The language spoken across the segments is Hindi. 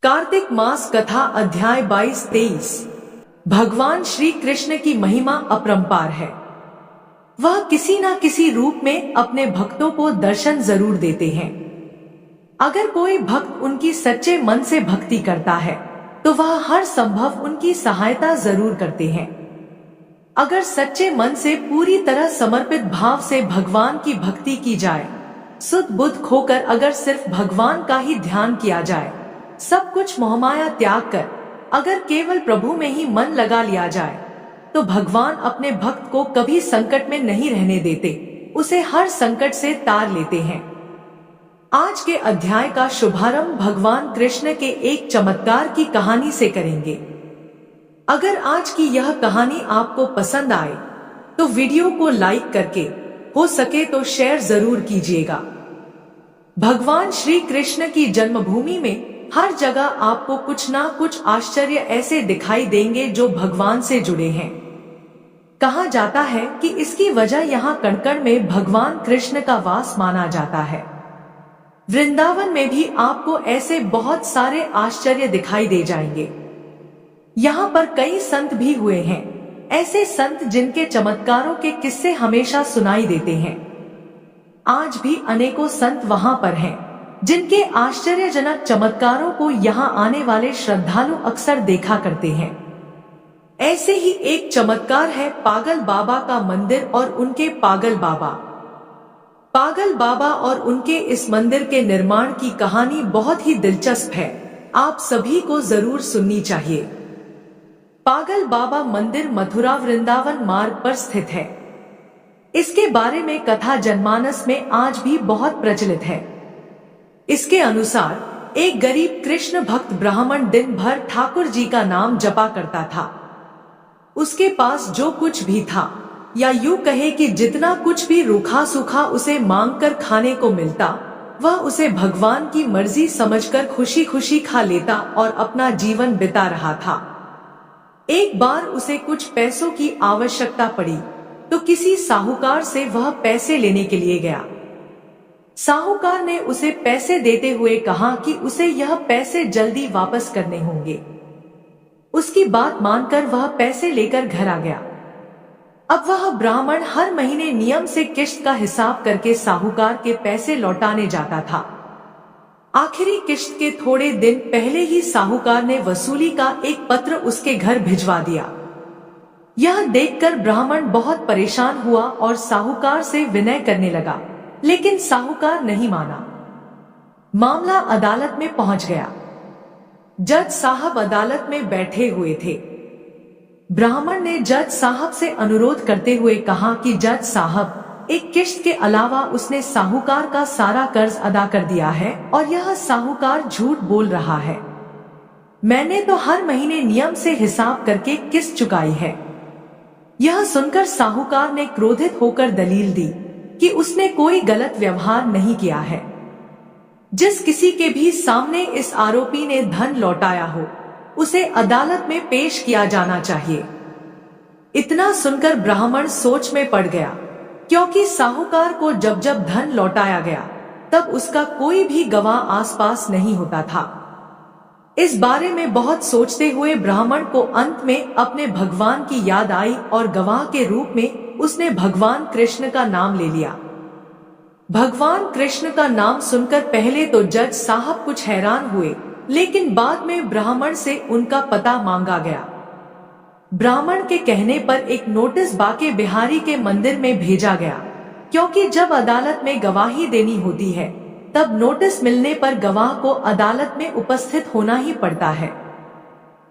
कार्तिक मास कथा अध्याय 22-23। भगवान श्री कृष्ण की महिमा अपरंपार है। वह किसी न किसी रूप में अपने भक्तों को दर्शन जरूर देते हैं। अगर कोई भक्त उनकी सच्चे मन से भक्ति करता है तो वह हर संभव उनकी सहायता जरूर करते हैं। अगर सच्चे मन से पूरी तरह समर्पित भाव से भगवान की भक्ति की जाए, सुध बुध खोकर अगर सिर्फ भगवान का ही ध्यान किया जाए, सब कुछ मोहमाया त्याग कर अगर केवल प्रभु में ही मन लगा लिया जाए, तो भगवान अपने भक्त को कभी संकट में नहीं रहने देते, उसे हर संकट से तार लेते हैं। आज के अध्याय का शुभारंभ भगवान कृष्ण के एक चमत्कार की कहानी से करेंगे। अगर आज की यह कहानी आपको पसंद आए तो वीडियो को लाइक करके, हो सके तो शेयर जरूर कीजिएगा। भगवान श्री कृष्ण की जन्मभूमि में हर जगह आपको कुछ ना कुछ आश्चर्य ऐसे दिखाई देंगे जो भगवान से जुड़े हैं। कहा जाता है कि इसकी वजह यहाँ कण-कण में भगवान कृष्ण का वास माना जाता है। वृंदावन में भी आपको ऐसे बहुत सारे आश्चर्य दिखाई दे जाएंगे। यहाँ पर कई संत भी हुए हैं, ऐसे संत जिनके चमत्कारों के किस्से हमेशा सुनाई देते हैं। आज भी अनेकों संत वहाँ पर हैं, जिनके आश्चर्यजनक चमत्कारों को यहाँ आने वाले श्रद्धालु अक्सर देखा करते हैं। ऐसे ही एक चमत्कार है पागल बाबा का मंदिर और उनके पागल बाबा। पागल बाबा और उनके इस मंदिर के निर्माण की कहानी बहुत ही दिलचस्प है, आप सभी को जरूर सुननी चाहिए। पागल बाबा मंदिर मथुरा वृंदावन मार्ग पर स्थित है। इसके बारे में कथा जनमानस में आज भी बहुत प्रचलित है। इसके अनुसार एक गरीब कृष्ण भक्त ब्राह्मण दिन भर ठाकुर जी का नाम जपा करता था। उसके पास जो कुछ भी था, या यूं कहे कि जितना कुछ भी रूखा सूखा उसे मांगकर खाने को मिलता, वह उसे भगवान की मर्जी समझकर खुशी खुशी खा लेता और अपना जीवन बिता रहा था। एक बार उसे कुछ पैसों की आवश्यकता पड़ी तो किसी साहूकार से वह पैसे लेने के लिए गया। साहूकार ने उसे पैसे देते हुए कहा कि उसे यह पैसे जल्दी वापस करने होंगे। उसकी बात मानकर वह पैसे लेकर घर आ गया। अब वह ब्राह्मण हर महीने नियम से किश्त का हिसाब करके साहूकार के पैसे लौटाने जाता था। आखिरी किश्त के थोड़े दिन पहले ही साहूकार ने वसूली का एक पत्र उसके घर भिजवा दिया। यह देखकर ब्राह्मण बहुत परेशान हुआ और साहूकार से विनय करने लगा, लेकिन साहूकार नहीं माना। मामला अदालत में पहुंच गया। जज साहब अदालत में बैठे हुए थे। ब्राह्मण ने जज साहब से अनुरोध करते हुए कहा कि जज साहब, एक किश्त के अलावा उसने साहूकार का सारा कर्ज अदा कर दिया है और यह साहूकार झूठ बोल रहा है। मैंने तो हर महीने नियम से हिसाब करके किस्त चुकाई है। यह सुनकर साहूकार ने क्रोधित होकर दलील दी कि उसने कोई गलत व्यवहार नहीं किया है। जिस किसी के भी सामने इस आरोपी ने धन लौटाया हो, उसे अदालत में पेश किया जाना चाहिए। इतना सुनकर ब्राह्मण सोच में पड़ गया, क्योंकि साहूकार को जब जब धन लौटाया गया तब उसका कोई भी गवाह आसपास नहीं होता था। इस बारे में बहुत सोचते हुए ब्राह्मण को अंत में अपने भगवान की याद आई और गवाह के रूप में उसने भगवान कृष्ण का नाम ले लिया। भगवान कृष्ण का नाम सुनकर पहले तो जज साहब कुछ हैरान हुए, लेकिन बाद में ब्राह्मण से उनका पता मांगा गया। ब्राह्मण के कहने पर एक नोटिस बाके बिहारी के मंदिर में भेजा गया, क्योंकि जब अदालत में गवाही देनी होती है तब नोटिस मिलने पर गवाह को अदालत में उपस्थित होना ही पड़ता है।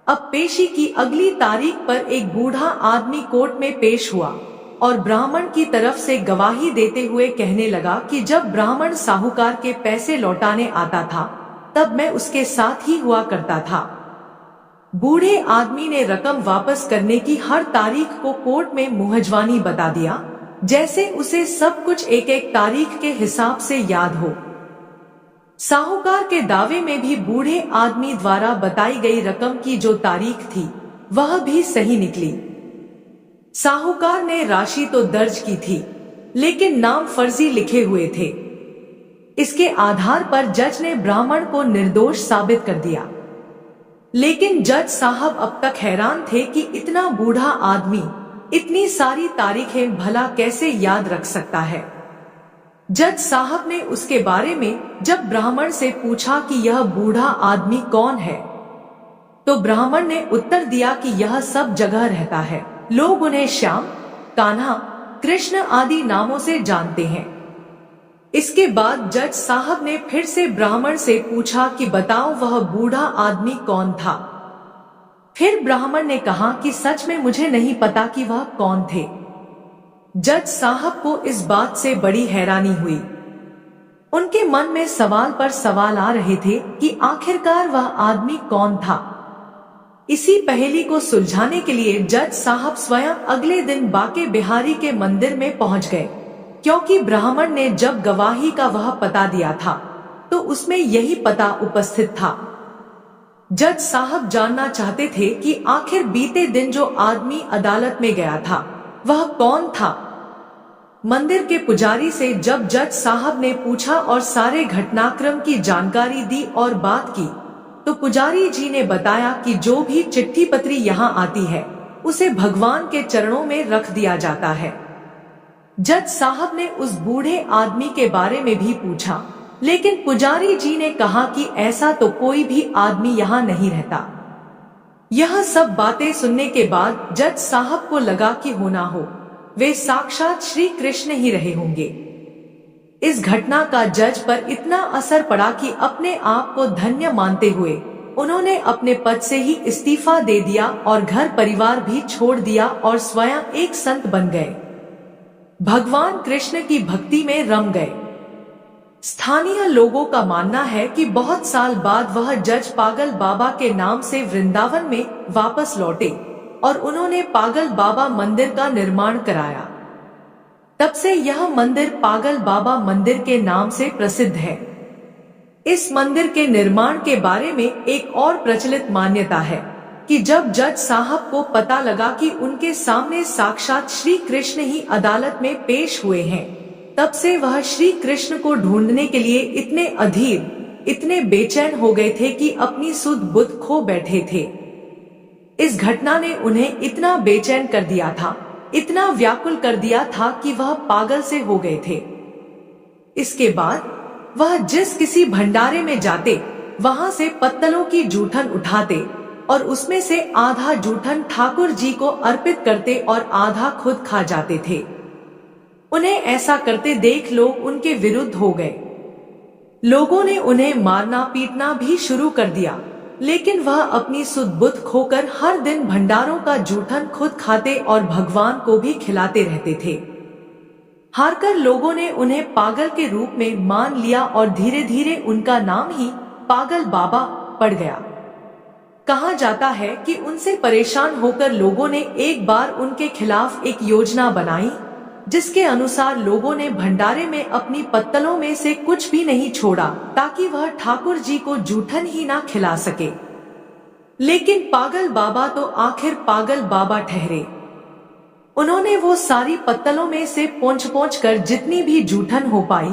अब पेशी की अगली तारीख पर एक बूढ़ा आदमी कोर्ट में पेश हुआ और ब्राह्मण की तरफ से गवाही देते हुए कहने लगा कि जब ब्राह्मण साहूकार के पैसे लौटाने आता था तब मैं उसके साथ ही हुआ करता था। बूढ़े आदमी ने रकम वापस करने की हर तारीख को कोर्ट में मुहजवानी बता दिया, जैसे उसे सब कुछ एक एक तारीख के हिसाब से याद हो। साहूकार के दावे में भी बूढ़े आदमी द्वारा बताई गई रकम की जो तारीख थी वह भी सही निकली। साहूकार ने राशि तो दर्ज की थी, लेकिन नाम फर्जी लिखे हुए थे। इसके आधार पर जज ने ब्राह्मण को निर्दोष साबित कर दिया। लेकिन जज साहब अब तक हैरान थे कि इतना बूढ़ा आदमी इतनी सारी तारीखें भला कैसे याद रख सकता है। जज साहब ने उसके बारे में जब ब्राह्मण से पूछा कि यह बूढ़ा आदमी कौन है, तो ब्राह्मण ने उत्तर दिया कि यह सब जगह रहता है, लोग उन्हें श्याम, कान्हा, कृष्ण आदि नामों से जानते हैं। इसके बाद जज साहब ने फिर से ब्राह्मण से पूछा कि बताओ वह बूढ़ा आदमी कौन था। फिर ब्राह्मण ने कहा कि सच में मुझे नहीं पता कि वह कौन थे। जज साहब को इस बात से बड़ी हैरानी हुई। उनके मन में सवाल पर सवाल आ रहे थे कि आखिरकार वह आदमी कौन था। इसी पहेली को सुलझाने के लिए जज साहब स्वयं अगले दिन बाके बिहारी के मंदिर में पहुंच गए, क्योंकि ब्राह्मण ने जब गवाही का वह पता दिया था तो उसमें यही पता उपस्थित था। जज साहब जानना चाहते थे कि आखिर बीते दिन जो आदमी अदालत में गया था वह कौन था। मंदिर के पुजारी से जब जज साहब ने पूछा और सारे घटनाक्रम की जानकारी दी और बात की, तो पुजारी जी ने बताया कि जो भी चिट्ठी पत्री यहाँ आती है उसे भगवान के चरणों में रख दिया जाता है। जज साहब ने उस बूढ़े आदमी के बारे में भी पूछा, लेकिन पुजारी जी ने कहा कि ऐसा तो कोई भी आदमी यहाँ नहीं रहता। यह सब बातें सुनने के बाद जज साहब को लगा कि होना हो वे साक्षात श्री कृष्ण ही रहे होंगे। इस घटना का जज पर इतना असर पड़ा कि अपने आप को धन्य मानते हुए उन्होंने अपने पद से ही इस्तीफा दे दिया और घर परिवार भी छोड़ दिया और स्वयं एक संत बन गए। भगवान कृष्ण की भक्ति में रम गए। स्थानीय लोगों का मानना है कि बहुत साल बाद वह जज पागल बाबा के नाम से वृंदावन में वापस लौटे और उन्होंने पागल बाबा मंदिर का निर्माण कराया। तब से यह मंदिर पागल बाबा मंदिर के नाम से प्रसिद्ध है। इस मंदिर के निर्माण के बारे में एक और प्रचलित मान्यता है कि जब जज साहब को पता लगा कि उनके सामने साक्षात श्री कृष्ण ही अदालत में पेश हुए हैं, तब से वह श्री कृष्ण को ढूंढने के लिए इतने अधीर, इतने बेचैन हो गए थे कि अपनी सुध बुध खो बैठे थे। इस घटना ने उन्हें इतना बेचैन कर दिया था, इतना व्याकुल कर दिया था कि वह पागल से हो गए थे। इसके बाद वह जिस किसी भंडारे में जाते वहां से पत्तलों की जूठन उठाते और उसमें से आधा जूठन ठाकुर जी को अर्पित करते और आधा खुद खा जाते थे। उन्हें ऐसा करते देख लोग उनके विरुद्ध हो गए। लोगों ने उन्हें मारना पीटना भी शुरू कर दिया, लेकिन वह अपनी सुध बुध खोकर हर दिन भंडारों का जूठन खुद खाते और भगवान को भी खिलाते रहते थे। हारकर लोगों ने उन्हें पागल के रूप में मान लिया और धीरे धीरे उनका नाम ही पागल बाबा पड़ गया। कहा जाता है कि उनसे परेशान होकर लोगों ने एक बार उनके खिलाफ एक योजना बनाई, जिसके अनुसार लोगों ने भंडारे में अपनी पत्तलों में से कुछ भी नहीं छोड़ा ताकि वह ठाकुर जी को जूठन ही ना खिला सके। लेकिन पागल बाबा तो आखिर पागल बाबा ठहरे। उन्होंने वो सारी पत्तलों में से पोंछ कर जितनी भी जूठन हो पाई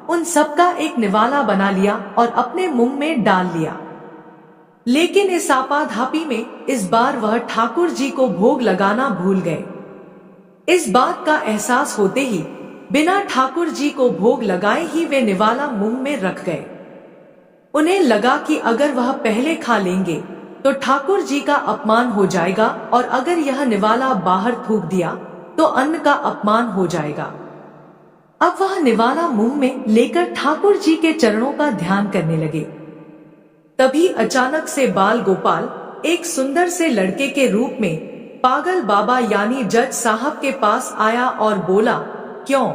उन सबका एक निवाला बना लिया और अपने मुंह में डाल लिया। लेकिन इस आपाधापी में इस बार वह ठाकुर जी को भोग लगाना भूल गए। इस बात का एहसास होते ही बिना ठाकुर जी को भोग लगाए ही वे निवाला मुंह में रख गए। उन्हें लगा कि अगर वह पहले खा लेंगे तो ठाकुर जी का अपमान हो जाएगा और अगर यह निवाला बाहर थूक दिया तो अन्न का अपमान हो जाएगा। अब वह निवाला मुंह में लेकर ठाकुर जी के चरणों का ध्यान करने लगे। तभी अचानक से बाल गोपाल एक सुंदर से लड़के के रूप में पागल बाबा यानी जज साहब के पास आया और बोला, क्यों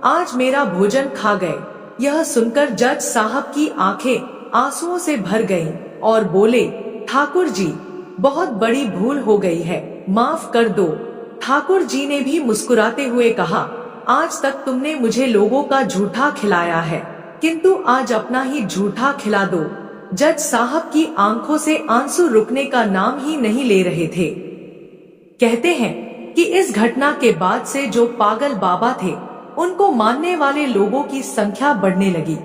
आज मेरा भोजन खा गए। यह सुनकर जज साहब की आंखें आंसुओं से भर गईं और बोले, ठाकुर जी बहुत बड़ी भूल हो गई है, माफ कर दो। ठाकुर जी ने भी मुस्कुराते हुए कहा, आज तक तुमने मुझे लोगों का झूठा खिलाया है, किंतु आज अपना ही झूठा खिला दो। जज साहब की आंखों से आंसू रुकने का नाम ही नहीं ले रहे थे। कहते हैं कि इस घटना के बाद से जो पागल बाबा थे उनको मानने वाले लोगों की संख्या बढ़ने लगी।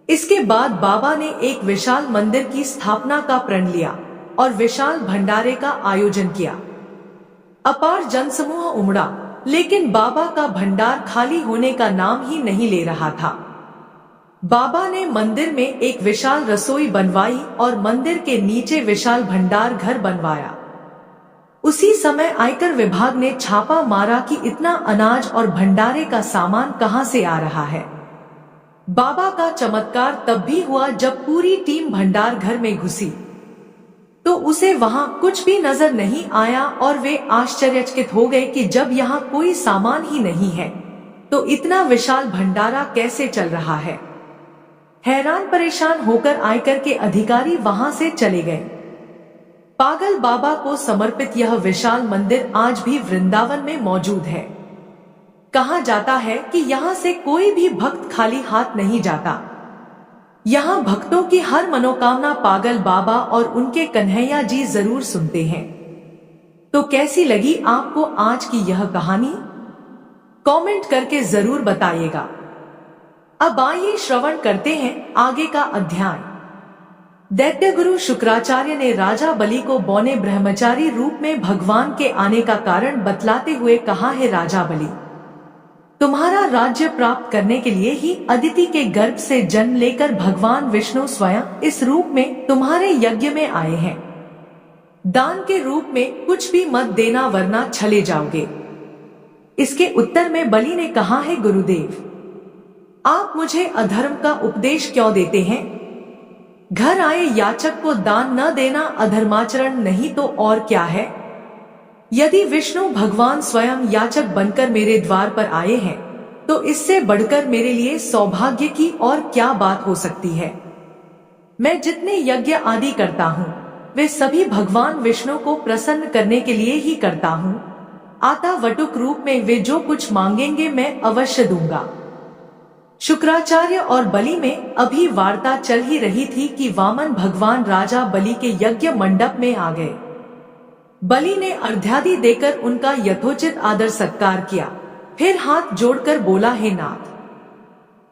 इसके बाद बाबा ने एक विशाल मंदिर की स्थापना का प्रण लिया और विशाल भंडारे का आयोजन किया। अपार जनसमूह उमड़ा, लेकिन बाबा का भंडार खाली होने का नाम ही नहीं ले रहा था। बाबा ने मंदिर में एक विशाल रसोई बनवाई और मंदिर के नीचे विशाल भंडार घर बनवाया। उसी समय आयकर विभाग ने छापा मारा कि इतना अनाज और भंडारे का सामान कहां से आ रहा है। बाबा का चमत्कार तब भी हुआ जब पूरी टीम भंडार घर में घुसी तो उसे वहां कुछ भी नजर नहीं आया और वे आश्चर्यचकित हो गए कि जब यहाँ कोई सामान ही नहीं है तो इतना विशाल भंडारा कैसे चल रहा है। हैरान परेशान होकर आयकर के अधिकारी वहां से चले गए। पागल बाबा को समर्पित यह विशाल मंदिर आज भी वृंदावन में मौजूद है। कहा जाता है कि यहाँ से कोई भी भक्त खाली हाथ नहीं जाता। यहाँ भक्तों की हर मनोकामना पागल बाबा और उनके कन्हैया जी जरूर सुनते हैं। तो कैसी लगी आपको आज की यह कहानी? कमेंट करके जरूर बताइएगा। अब आइए श्रवण करते हैं आगे का अध्याय। दैत्य गुरु शुक्राचार्य ने राजा बलि को बौने ब्रह्मचारी रूप में भगवान के आने का कारण बतलाते हुए कहा, है राजा बलि, तुम्हारा राज्य प्राप्त करने के लिए ही अदिति के गर्भ से जन्म लेकर भगवान विष्णु स्वयं इस रूप में तुम्हारे यज्ञ में आए हैं। दान के रूप में कुछ भी मत देना वरना चले जाओगे। इसके उत्तर में बलि ने कहा, है गुरुदेव, आप मुझे अधर्म का उपदेश क्यों देते हैं? घर आए याचक को दान न देना अधर्माचरण नहीं तो और क्या है? यदि विष्णु भगवान स्वयं याचक बनकर मेरे द्वार पर आए हैं तो इससे बढ़कर मेरे लिए सौभाग्य की और क्या बात हो सकती है। मैं जितने यज्ञ आदि करता हूँ वे सभी भगवान विष्णु को प्रसन्न करने के लिए ही करता हूँ। आता वटुक रूप में वे जो कुछ मांगेंगे मैं अवश्य दूंगा। शुक्राचार्य और बलि में अभी वार्ता चल ही रही थी कि वामन भगवान राजा बलि के यज्ञ मंडप में आ गए। बलि ने अर्घ्यादि देकर उनका यथोचित आदर सत्कार किया, फिर हाथ जोड़कर बोला, हे नाथ,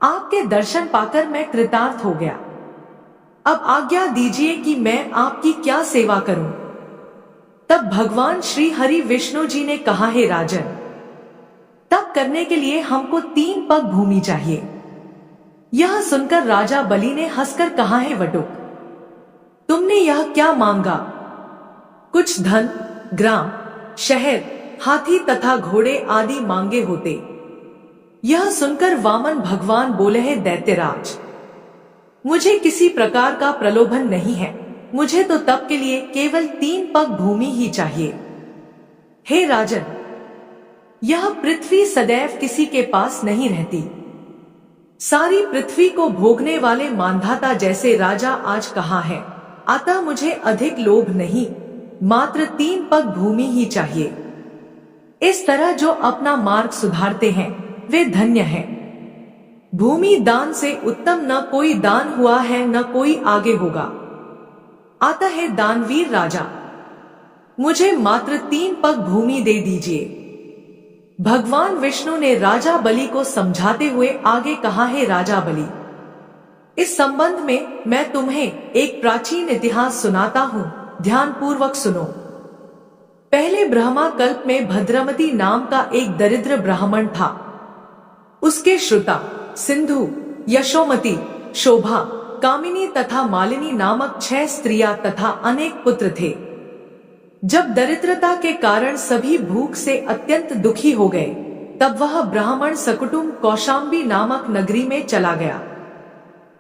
आपके दर्शन पाकर मैं कृतार्थ हो गया। अब आज्ञा दीजिए कि मैं आपकी क्या सेवा करूं। तब भगवान श्री हरि विष्णु जी ने कहा, हे राजन, तप करने के लिए हमको 3 पग भूमि चाहिए। यह सुनकर राजा बलि ने हंसकर कहा, है वटुक, तुमने यह क्या मांगा? कुछ धन, ग्राम, शहर, हाथी तथा घोड़े आदि मांगे होते। यह सुनकर वामन भगवान बोले, हैं दैत्यराज, मुझे किसी प्रकार का प्रलोभन नहीं है। मुझे तो तप के लिए केवल 3 पग भूमि ही चाहिए। हे राजन, यह पृथ्वी सदैव किसी के पास नहीं रहती। सारी पृथ्वी को भोगने वाले मानधाता जैसे राजा आज कहाँ है। अतः मुझे अधिक लोभ नहीं, मात्र 3 पग भूमि ही चाहिए। इस तरह जो अपना मार्ग सुधारते हैं वे धन्य हैं। भूमि दान से उत्तम न कोई दान हुआ है न कोई आगे होगा। आता है दानवीर राजा, मुझे मात्र 3 पग भूमि दे दीजिए। भगवान विष्णु ने राजा बलि को समझाते हुए आगे कहा, है राजा बलि, इस संबंध में मैं तुम्हें एक प्राचीन इतिहास सुनाता हूँ, ध्यान पूर्वक सुनो। पहले ब्रह्मा कल्प में भद्रमती नाम का एक दरिद्र ब्राह्मण था। उसके श्रुता, सिंधु, यशोमती, शोभा, कामिनी तथा मालिनी नामक 6 स्त्रियां तथा अनेक पुत्र थे। जब दरिद्रता के कारण सभी भूख से अत्यंत दुखी हो गए तब वह ब्राह्मण सकुटुम्ब कौशाम्बी नामक नगरी में चला गया।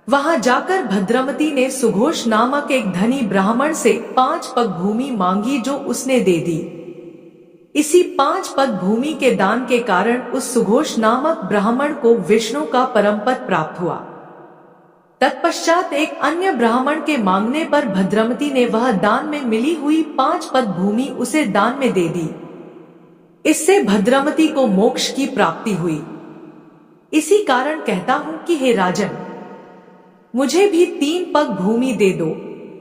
वहां जाकर भद्रमती ने सुघोष नामक एक धनी ब्राह्मण से 5 पग भूमि मांगी जो उसने दे दी। इसी 5 पग भूमि के दान के कारण उस सुघोष नामक ब्राह्मण को विष्णु का परम पद प्राप्त हुआ। तत्पश्चात एक अन्य ब्राह्मण के मांगने पर भद्रमती ने वह दान में मिली हुई 5 पग भूमि उसे दान में दे दी। इससे भद्रमती को मोक्ष की प्राप्ति हुई। इसी कारण कहता हूं कि हे राजन, मुझे भी 3 पग भूमि दे दो,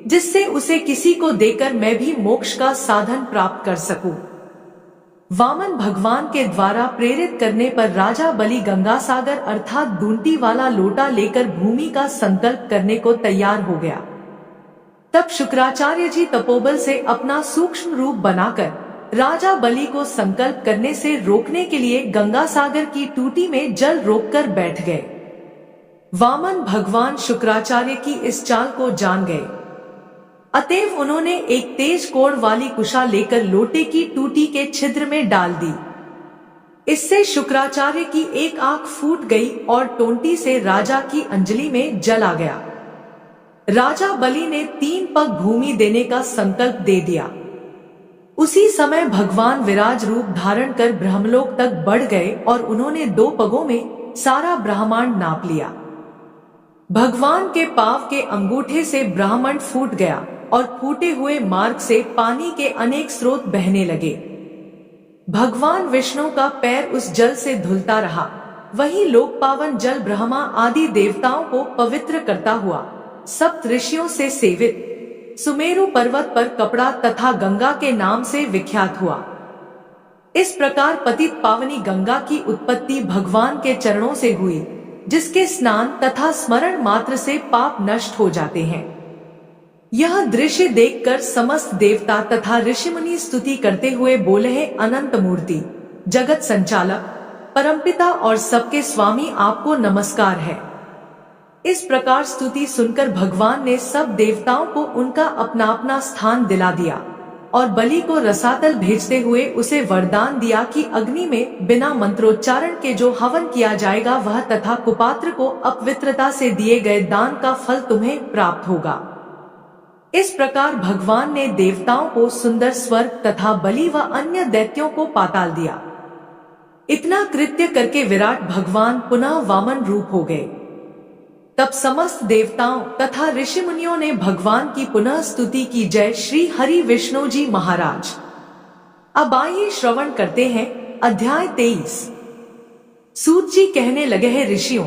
जिससे उसे किसी को देकर मैं भी मोक्ष का साधन प्राप्त कर सकूं। वामन भगवान के द्वारा प्रेरित करने पर राजा बलि गंगासागर अर्थात दूंटी वाला लोटा लेकर भूमि का संकल्प करने को तैयार हो गया। तब शुक्राचार्य जी तपोबल से अपना सूक्ष्म रूप बनाकर राजा बलि को संकल्प करने से रोकने के लिए गंगासागर की टूटी में जल रोककर बैठ गए। वामन भगवान शुक्राचार्य की इस चाल को जान गए, अतएव उन्होंने एक तेज कोण वाली कुशा लेकर लोटे की टूटी के छिद्र में डाल दी। इससे शुक्राचार्य की एक आंख फूट गई और टोंटी से राजा की अंजलि में जल आ गया। राजा बलि ने 3 पग भूमि देने का संकल्प दे दिया। उसी समय भगवान विराज रूप धारण कर ब्रह्मलोक तक बढ़ गए और उन्होंने 2 पगों में सारा ब्रह्मांड नाप लिया। भगवान के पांव के अंगूठे से ब्रह्मांड फूट गया और फूटे हुए मार्ग से पानी के अनेक स्रोत बहने लगे। भगवान विष्णु का पैर उस जल से धुलता रहा। वही लोक पावन जल ब्रह्मा आदि देवताओं को पवित्र करता हुआ सप्त ऋषियों से सेवित सुमेरु पर्वत पर कपड़ा तथा गंगा के नाम से विख्यात हुआ। इस प्रकार पतित पावनी गंगा की उत्पत्ति भगवान के चरणों से हुई, जिसके स्नान तथा स्मरण मात्र से पाप नष्ट हो जाते हैं। यह दृश्य देखकर समस्त देवता तथा ऋषिमुनि स्तुति करते हुए बोले हैं, अनंत मूर्ति, जगत संचालक, परमपिता और सबके स्वामी आपको नमस्कार है। इस प्रकार स्तुति सुनकर भगवान ने सब देवताओं को उनका अपना अपना स्थान दिला दिया और बलि को रसातल भेजते हुए उसे वरदान दिया कि अग्नि में बिना मंत्रोच्चारण के जो हवन किया जाएगा वह तथा कुपात्र को अपवित्रता से दिए गए दान का फल तुम्हें प्राप्त होगा। इस प्रकार भगवान ने देवताओं को सुंदर स्वर्ग तथा बलि व अन्य दैत्यों को पाताल दिया। इतना कृत्य करके विराट भगवान पुनः वामन रूप हो गए। तब समस्त देवताओं तथा ऋषि मुनियों ने भगवान की पुनः स्तुति की। जय श्री हरि विष्णु जी महाराज। अब आइए श्रवण करते हैं अध्याय 23। सूत जी कहने लगे हैं, ऋषियों,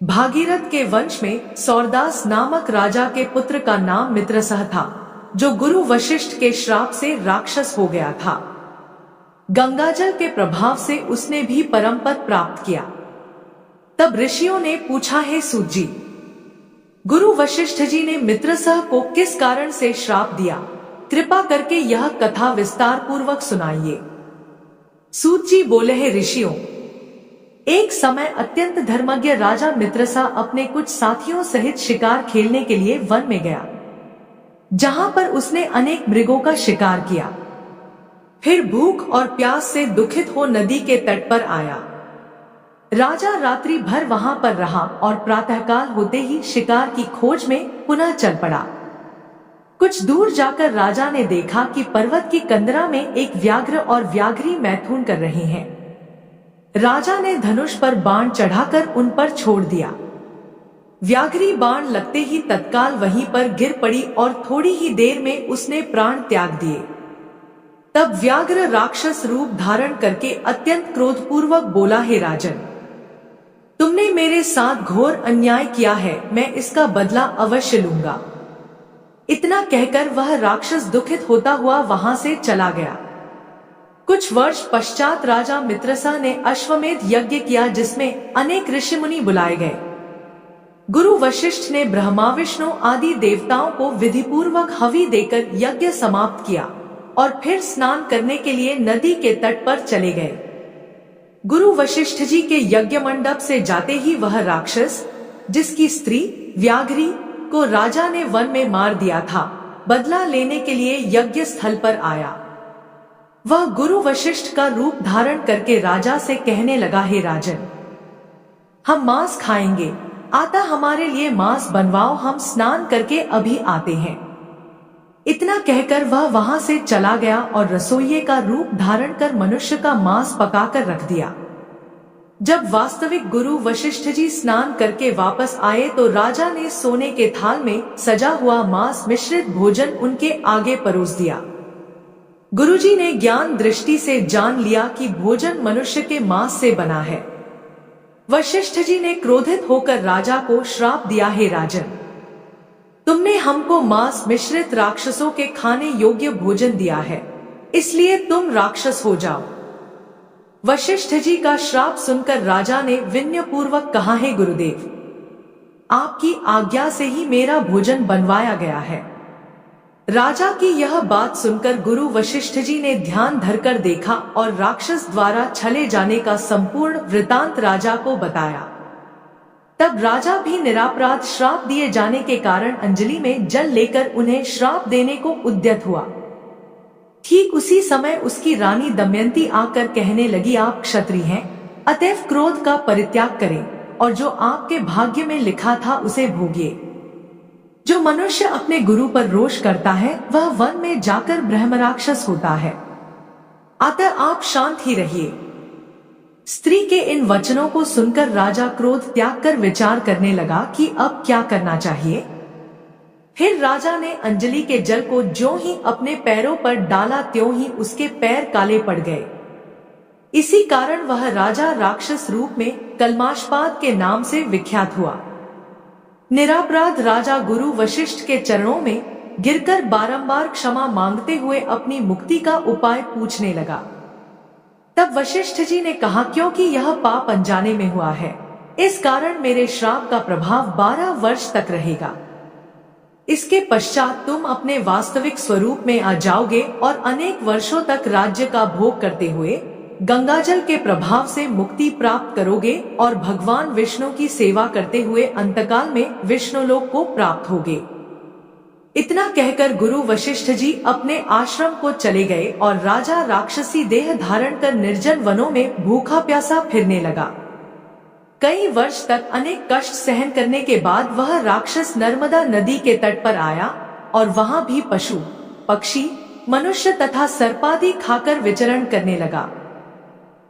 भागीरथ के वंश में सौरदास नामक राजा के पुत्र का नाम मित्रसह था, जो गुरु वशिष्ठ के श्राप से राक्षस हो गया था। गंगाजल के प्रभाव से उसने भी परम पद प्राप्त किया। तब ऋषियों ने पूछा, है सूत जी, गुरु वशिष्ठ जी ने मित्रसह को किस कारण से श्राप दिया? कृपा करके यह कथा विस्तार पूर्वक सुनाइए। सूत जी बोले, हैं ऋषियों, एक समय अत्यंत धर्मज्ञ राजा मित्रसा अपने कुछ साथियों सहित शिकार खेलने के लिए वन में गया, जहां पर उसने अनेक मृगों का शिकार किया। फिर भूख और प्यास से दुखित हो नदी के तट पर आया। राजा रात्रि भर वहां पर रहा और प्रातःकाल होते ही शिकार की खोज में पुनः चल पड़ा। कुछ दूर जाकर राजा ने देखा कि पर्वत की कंदरा में एक व्याघ्र और व्याघ्री मैथुन कर रहे हैं। राजा ने धनुष पर बाण चढ़ाकर उन पर छोड़ दिया। व्याघ्री बाण लगते ही तत्काल वहीं पर गिर पड़ी और थोड़ी ही देर में उसने प्राण त्याग दिए। तब व्याघ्र राक्षस रूप धारण करके अत्यंत क्रोधपूर्वक बोला, हे राजन, तुमने मेरे साथ घोर अन्याय किया है, मैं इसका बदला अवश्य लूंगा। इतना कहकर वह राक्षस दुखित होता हुआ वहां से चला गया। कुछ वर्ष पश्चात राजा मित्रसा ने अश्वमेध यज्ञ किया, जिसमें अनेक ऋषि मुनि बुलाए गए। गुरु वशिष्ठ ने ब्रह्मा विष्णु आदि देवताओं को विधिपूर्वक हवि देकर यज्ञ समाप्त किया और फिर स्नान करने के लिए नदी के तट पर चले गए। गुरु वशिष्ठ जी के यज्ञ मंडप से जाते ही वह राक्षस, जिसकी स्त्री व्याघ्री को राजा ने वन में मार दिया था, बदला लेने के लिए यज्ञ स्थल पर आया। वह गुरु वशिष्ठ का रूप धारण करके राजा से कहने लगा, हे राजन, हम मांस खाएंगे, आता हमारे लिए मांस बनवाओ, हम स्नान करके अभी आते हैं। इतना कहकर वह वहां से चला गया और रसोइये का रूप धारण कर मनुष्य का मांस पकाकर रख दिया। जब वास्तविक गुरु वशिष्ठ जी स्नान करके वापस आए तो राजा ने सोने के थाल में सजा हुआ मांस मिश्रित भोजन उनके आगे परोस दिया। गुरुजी ने ज्ञान दृष्टि से जान लिया कि भोजन मनुष्य के मांस से बना है। वशिष्ठ जी ने क्रोधित होकर राजा को श्राप दिया, हे राजन, तुमने हमको मांस मिश्रित राक्षसों के खाने योग्य भोजन दिया है, इसलिए तुम राक्षस हो जाओ। वशिष्ठ जी का श्राप सुनकर राजा ने विनय पूर्वक कहा, है गुरुदेव, आपकी आज्ञा से ही मेरा भोजन बनवाया गया है। राजा की यह बात सुनकर गुरु वशिष्ठ जी ने ध्यान धरकर देखा और राक्षस द्वारा छले जाने का संपूर्ण वृतांत राजा को बताया। तब राजा भी निरापराध श्राप दिए जाने के कारण अंजलि में जल लेकर उन्हें श्राप देने को उद्यत हुआ। ठीक उसी समय उसकी रानी दमयंती आकर कहने लगी, आप क्षत्रिय हैं, अतएव क्रोध का परित्याग करें और जो आपके भाग्य में लिखा था उसे भोगिए। जो मनुष्य अपने गुरु पर रोष करता है वह वन में जाकर ब्रह्मराक्षस होता है, अतः आप शांत ही रहिए। स्त्री के इन वचनों को सुनकर राजा क्रोध त्याग कर विचार करने लगा कि अब क्या करना चाहिए। फिर राजा ने अंजलि के जल को ज्यों ही अपने पैरों पर डाला त्यों ही उसके पैर काले पड़ गए। इसी कारण वह राजा राक्षस रूप में कल्माशपाद के नाम से विख्यात हुआ। निरापराध राजा गुरु वशिष्ठ के चरणों में गिरकर बारंबार क्षमा मांगते हुए अपनी मुक्ति का उपाय पूछने लगा। तब वशिष्ठ जी ने कहा, क्योंकि यह पाप अनजाने में हुआ है, इस कारण मेरे श्राप का प्रभाव 12 वर्ष तक रहेगा। इसके पश्चात तुम अपने वास्तविक स्वरूप में आ जाओगे और अनेक वर्षों तक राज्य का भोग करते हुए गंगाजल के प्रभाव से मुक्ति प्राप्त करोगे और भगवान विष्णु की सेवा करते हुए अंतकाल में विष्णुलोक को प्राप्त होगे। इतना कहकर गुरु वशिष्ठ जी अपने आश्रम को चले गए और राजा राक्षसी देह धारण कर निर्जन वनों में भूखा प्यासा फिरने लगा। कई वर्ष तक अनेक कष्ट सहन करने के बाद वह राक्षस नर्मदा नदी के तट पर आया और वहां भी पशु, पक्षी, मनुष्य तथा सर्पादि खाकर विचरण करने लगा।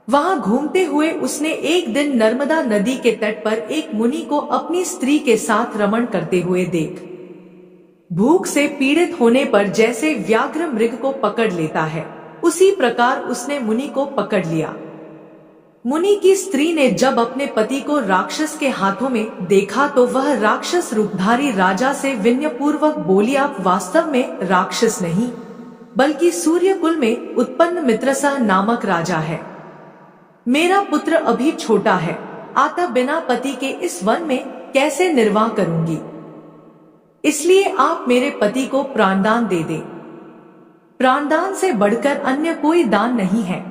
वहां घूमते हुए उसने एक दिन नर्मदा नदी के तट पर एक मुनि को अपनी स्त्री के साथ रमण करते हुए देख भूख से पीड़ित होने पर जैसे व्याघ्र मृग को पकड़ लेता है, उसी प्रकार उसने मुनि को पकड़ लिया। मुनि की स्त्री ने जब अपने पति को राक्षस के हाथों में देखा तो वह राक्षस रूपधारी राजा से विनय पूर्वक बोली, आप वास्तव में राक्षस नहीं बल्कि सूर्य कुल में उत्पन्न मित्रसा नामक राजा है। मेरा पुत्र अभी छोटा है, अतः बिना पति के इस वन में कैसे निर्वाह करूंगी, इसलिए आप मेरे पति को प्राणदान दे दे। प्राणदान से बढ़कर अन्य कोई दान नहीं है।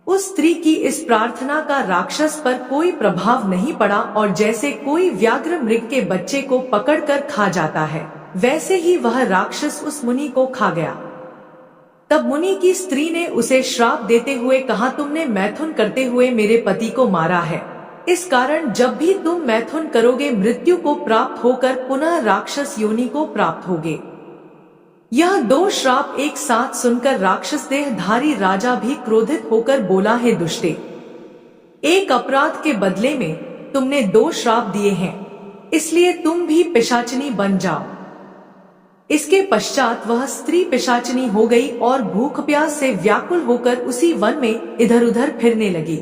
उस स्त्री की इस प्रार्थना का राक्षस पर कोई प्रभाव नहीं पड़ा और जैसे कोई व्याघ्र मृग के बच्चे को पकड़कर खा जाता है, वैसे ही वह राक्षस उस मुनि को खा गया। तब मुनि की स्त्री ने उसे श्राप देते हुए कहा, तुमने मैथुन करते हुए मेरे पति को मारा है, इस कारण जब भी तुम मैथुन करोगे मृत्यु को प्राप्त होकर पुनः राक्षस योनि को प्राप्त होगे। यह 2 श्राप एक साथ सुनकर राक्षस देहधारी राजा भी क्रोधित होकर बोला, है दुष्टे, एक अपराध के बदले में तुमने 2 श्राप दिए हैं, इसलिए तुम भी पिशाचिनी बन जाओ। इसके पश्चात वह स्त्री पिशाचिनी हो गई और भूख प्यास से व्याकुल होकर उसी वन में इधर उधर फिरने लगी।